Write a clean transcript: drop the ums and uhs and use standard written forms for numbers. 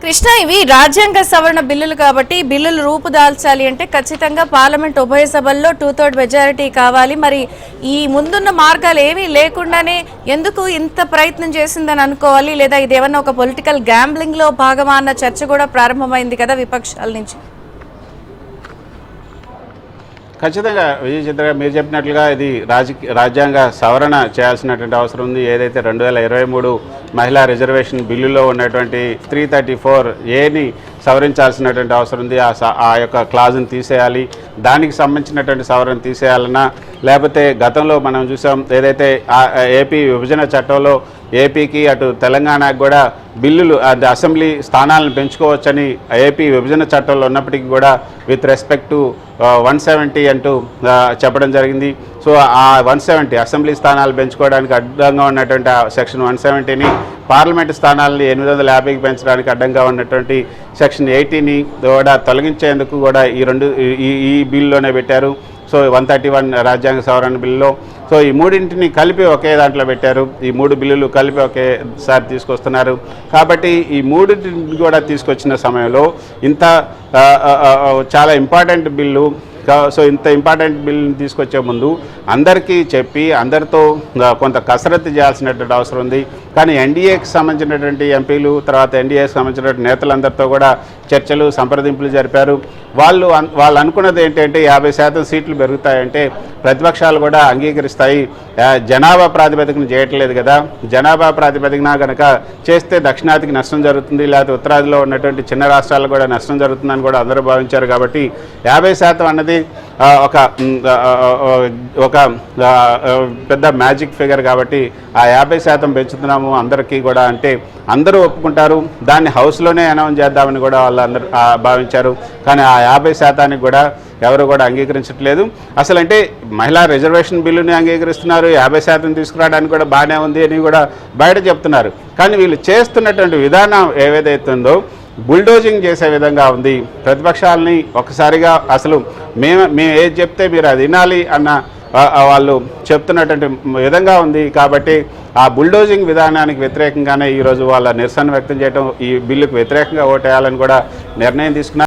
కృష్ణ, ఇవి రాజ్యాంగ సవరణ బిల్లులు కాబట్టి బిల్లులు రూపుదాల్చాలి అంటే ఖచ్చితంగా పార్లమెంట్ ఉభయ సభల్లో 2/3 మెజారిటీ కావాలి. మరి ఈ ముందున్న మార్గాలు ఏమీ లేకుండానే ఎందుకు ఇంత ప్రయత్నం చేసిందని అనుకోవాలి? లేదా ఇదేమన్నా ఒక పొలిటికల్ గ్యాంబ్లింగ్ లో భాగమా అన్న చర్చ కూడా ప్రారంభమైంది కదా విపక్షాల నుంచి. ఖచ్చితంగా విజయ్ చిత్ర మీరు చెప్పినట్లుగా ఇది రాజ్యాంగ సవరణ చేయాల్సినటువంటి అవసరం ఉంది. ఏదైతే 2023 మహిళా రిజర్వేషన్ బిల్లులో ఉన్నటువంటి 334A సవరించాల్సినటువంటి అవసరం ఉంది. ఆ యొక్క క్లాజ్ని తీసేయాలి, దానికి సంబంధించినటువంటి సవరణ తీసేయాలన్నా, లేకపోతే గతంలో మనం చూసాం ఏదైతే ఏపీ విభజన చట్టంలో ఏపీకి అటు తెలంగాణకు కూడా బిల్లులు అసెంబ్లీ స్థానాలను పెంచుకోవచ్చని ఏపీ విభజన చట్టంలో ఉన్నప్పటికీ కూడా విత్ రెస్పెక్ట్ టు 170 అంటూ చెప్పడం జరిగింది. సో ఆ 170 అసెంబ్లీ స్థానాలు పెంచుకోవడానికి అడ్డంగా ఉన్నటువంటి సెక్షన్ 170ని పార్లమెంటు స్థానాలని 850కి పెంచడానికి అడ్డంగా ఉన్నటువంటి సెక్షన్ 80ని కూడా తొలగించేందుకు కూడా ఈ బిల్లులోనే పెట్టారు. సో 131 రాజ్యాంగ సవరణ బిల్లులో సో ఈ మూడింటిని కలిపి ఒకే దాంట్లో పెట్టారు. ఈ 3 బిల్లులు కలిపి ఒకేసారి తీసుకొస్తున్నారు. కాబట్టి ఈ మూడింటిని కూడా తీసుకొచ్చిన సమయంలో ఇంత చాలా ఇంపార్టెంట్ బిల్లు, సో ఇంత ఇంపార్టెంట్ బిల్లుని తీసుకొచ్చే ముందు అందరికీ చెప్పి అందరితో కొంత కసరత్తు చేయాల్సినటువంటి అవసరం ఉంది. కానీ ఎన్డీఏకి సంబంధించినటువంటి ఎంపీలు, తర్వాత ఎన్డీఏకి సంబంధించినటువంటి నేతలందరితో కూడా చర్చలు సంప్రదింపులు జరిపారు. వాళ్ళు అనుకున్నది ఏంటంటే 50% సీట్లు పెరుగుతాయంటే ప్రతిపక్షాలు కూడా అంగీకరిస్తాయి. జనాభా ప్రాతిపదికన చేయట్లేదు కదా, జనాభా ప్రాతిపదికన కనుక చేస్తే దక్షిణాదికి నష్టం జరుగుతుంది, లేకపోతే ఉత్తరాదిలో ఉన్నటువంటి చిన్న రాష్ట్రాలకు కూడా నష్టం జరుగుతుందని కూడా అందరూ భావించారు. కాబట్టి 50% అన్నది ఒక పెద్ద మ్యాజిక్ ఫిగర్. కాబట్టి ఆ 50% పెంచుతున్నాము అందరికీ కూడా అంటే అందరూ ఒప్పుకుంటారు. దాన్ని హౌస్లోనే అనౌన్స్ చేద్దామని కూడా వాళ్ళందరూ భావించారు. కానీ ఆ 50%కి కూడా ఎవరు కూడా అంగీకరించట్లేదు. అసలు అంటే మహిళా రిజర్వేషన్ బిల్లుని అంగీకరిస్తున్నారు, 50% తీసుకురావడానికి కూడా బాగానే ఉంది అని కూడా బయట చెప్తున్నారు. కానీ వీళ్ళు చేస్తున్నటువంటి విధానం ఏదైతుందో బుల్డోజింగ్ చేసే విధంగా ఉంది. ప్రతిపక్షాలని ఒకసారిగా అసలు మేము ఏది చెప్తే మీరు అది వినాలి అన్న వాళ్ళు చెప్తున్నటువంటి విధంగా ఉంది. కాబట్టి ఆ బుల్డోజింగ్ విధానానికి వ్యతిరేకంగానే ఈరోజు వాళ్ళ నిరసన వ్యక్తం చేయడం, ఈ బిల్లుకు వ్యతిరేకంగా ఓటేయాలని కూడా నిర్ణయం తీసుకున్నారు.